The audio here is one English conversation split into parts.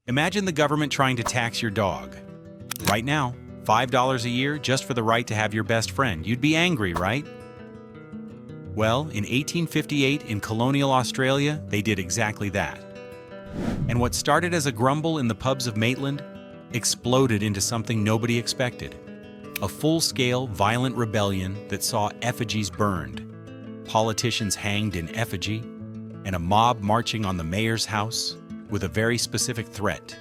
Imagine the government trying to tax your dog. Right now, $5 a year just for the right to have your best friend. You'd be angry, right? Well, in 1858 in colonial Australia, they did exactly that. And what started as a grumble in the pubs of Maitland exploded into something nobody expected. A full-scale, violent rebellion that saw effigies burned, politicians hanged in effigy, and a mob marching on the mayor's house with a very specific threat: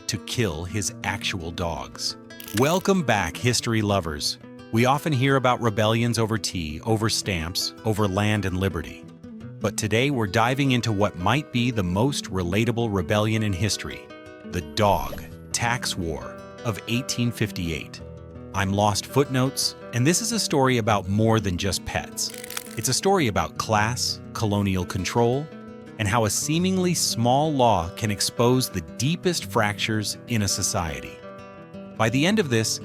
to kill his actual dogs. Welcome back, history lovers. We often hear about rebellions over tea, over stamps, over land and liberty. But today we're diving into what might be the most relatable rebellion in history: the dog tax war of 1858. I'm Lost Footnotes, and this is a story about more than just pets. It's a story about class, colonial control, and how a seemingly small law can expose the deepest fractures in a society. By the end of this,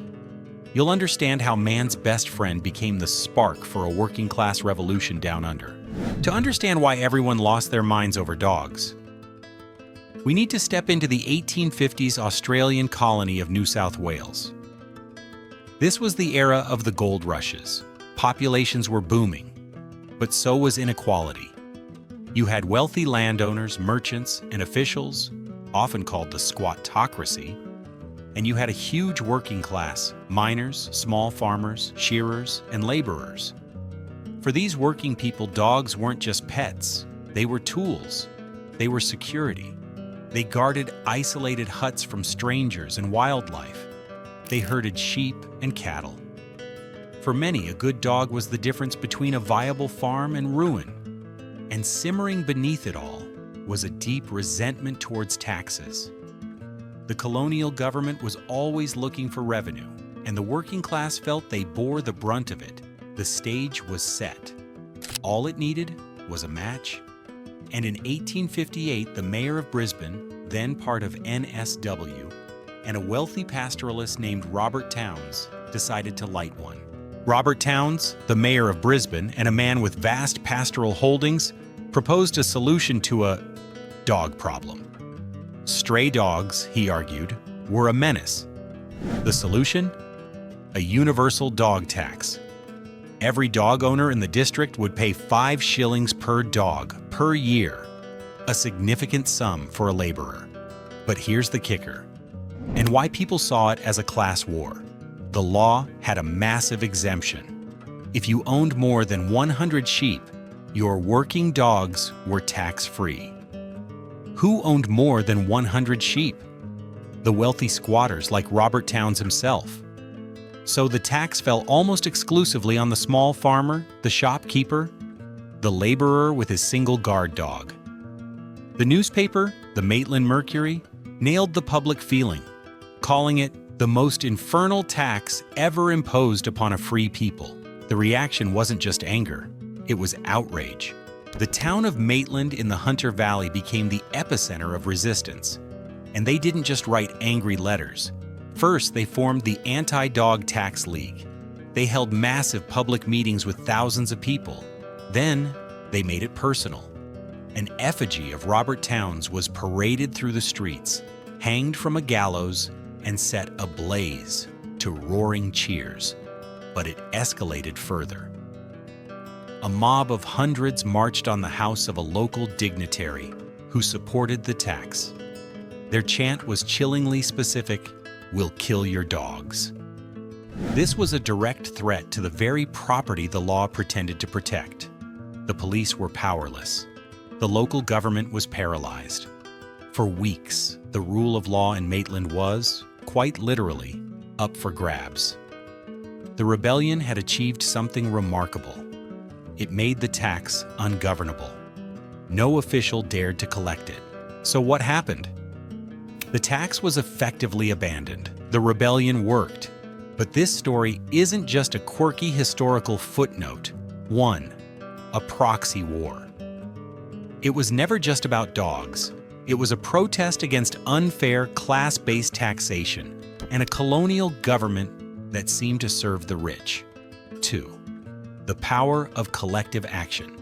you'll understand how man's best friend became the spark for a working-class revolution down under. To understand why everyone lost their minds over dogs, we need to step into the 1850s Australian colony of New South Wales. This was the era of the gold rushes. Populations were booming, but so was inequality. You had wealthy landowners, merchants, and officials, often called the squattocracy, and you had a huge working class: miners, small farmers, shearers, and laborers. For these working people, dogs weren't just pets. They were tools. They were security. They guarded isolated huts from strangers and wildlife. They herded sheep and cattle. For many, a good dog was the difference between a viable farm and ruin. And simmering beneath it all was a deep resentment towards taxes. The colonial government was always looking for revenue, and the working class felt they bore the brunt of it. The stage was set. All it needed was a match. And in 1858, the mayor of Brisbane, then part of NSW, and a wealthy pastoralist named Robert Towns decided to light one. Robert Towns, the mayor of Brisbane and a man with vast pastoral holdings, proposed a solution to a dog problem. Stray dogs, he argued, were a menace. The solution? A universal dog tax. Every dog owner in the district would pay 5 shillings per dog per year, a significant sum for a laborer. But here's the kicker, and why people saw it as a class war. The law had a massive exemption. If you owned more than 100 sheep, your working dogs were tax-free. Who owned more than 100 sheep? The wealthy squatters like Robert Towns himself. So the tax fell almost exclusively on the small farmer, the shopkeeper, the laborer with his single guard dog. The newspaper, the Maitland Mercury, nailed the public feeling, calling it the most infernal tax ever imposed upon a free people. The reaction wasn't just anger, it was outrage. The town of Maitland in the Hunter Valley became the epicenter of resistance. And they didn't just write angry letters. First, they formed the Anti-Dog Tax League. They held massive public meetings with thousands of people. Then, they made it personal. An effigy of Robert Towns was paraded through the streets, hanged from a gallows, and set ablaze to roaring cheers. But it escalated further. A mob of hundreds marched on the house of a local dignitary who supported the tax. Their chant was chillingly specific: "We'll kill your dogs." This was a direct threat to the very property the law pretended to protect. The police were powerless. The local government was paralyzed. For weeks, the rule of law in Maitland was, quite literally, up for grabs. The rebellion had achieved something remarkable. It made the tax ungovernable. No official dared to collect it. So what happened? The tax was effectively abandoned. The rebellion worked. But this story isn't just a quirky historical footnote. 1. A proxy war. It was never just about dogs. It was a protest against unfair class-based taxation and a colonial government that seemed to serve the rich. 2. The power of collective action.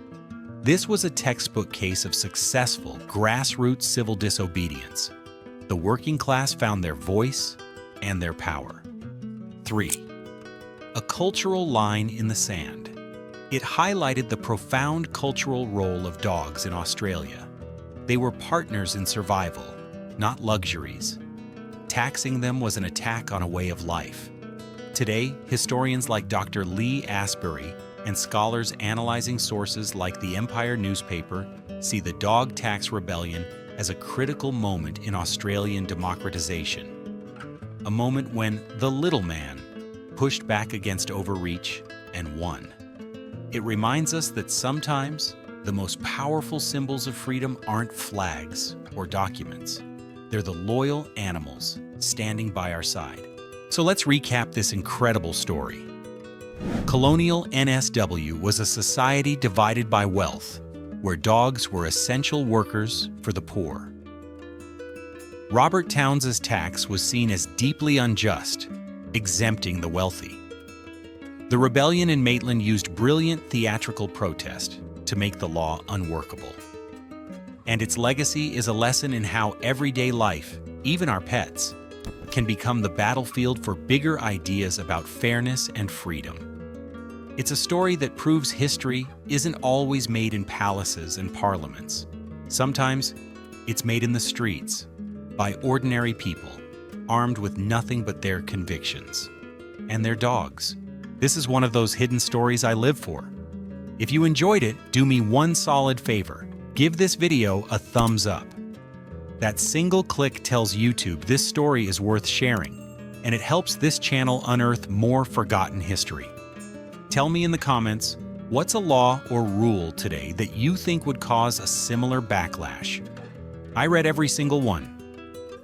This was a textbook case of successful grassroots civil disobedience. the working class found their voice and their power. 3. A cultural line in the sand. It highlighted the profound cultural role of dogs in Australia. They were partners in survival, not luxuries. Taxing them was an attack on a way of life. Today, historians like Dr. Leigh Astbury and scholars analyzing sources like the Empire newspaper see the dog tax rebellion as a critical moment in Australian democratization. A moment when the little man pushed back against overreach and won. It reminds us that sometimes the most powerful symbols of freedom aren't flags or documents. They're the loyal animals standing by our side. So let's recap this incredible story. Colonial NSW was a society divided by wealth, where dogs were essential workers for the poor. Robert Towns's tax was seen as deeply unjust, exempting the wealthy. The rebellion in Maitland used brilliant theatrical protest to make the law unworkable. And its legacy is a lesson in how everyday life, even our pets, can become the battlefield for bigger ideas about fairness and freedom. It's a story that proves history isn't always made in palaces and parliaments. Sometimes it's made in the streets, by ordinary people, armed with nothing but their convictions. And their dogs. This is one of those hidden stories I live for. If you enjoyed it, do me one solid favor. Give this video a thumbs up. That single click tells YouTube this story is worth sharing, and it helps this channel unearth more forgotten history. Tell me in the comments, what's a law or rule today that you think would cause a similar backlash? I read every single one.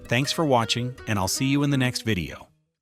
Thanks for watching, and I'll see you in the next video.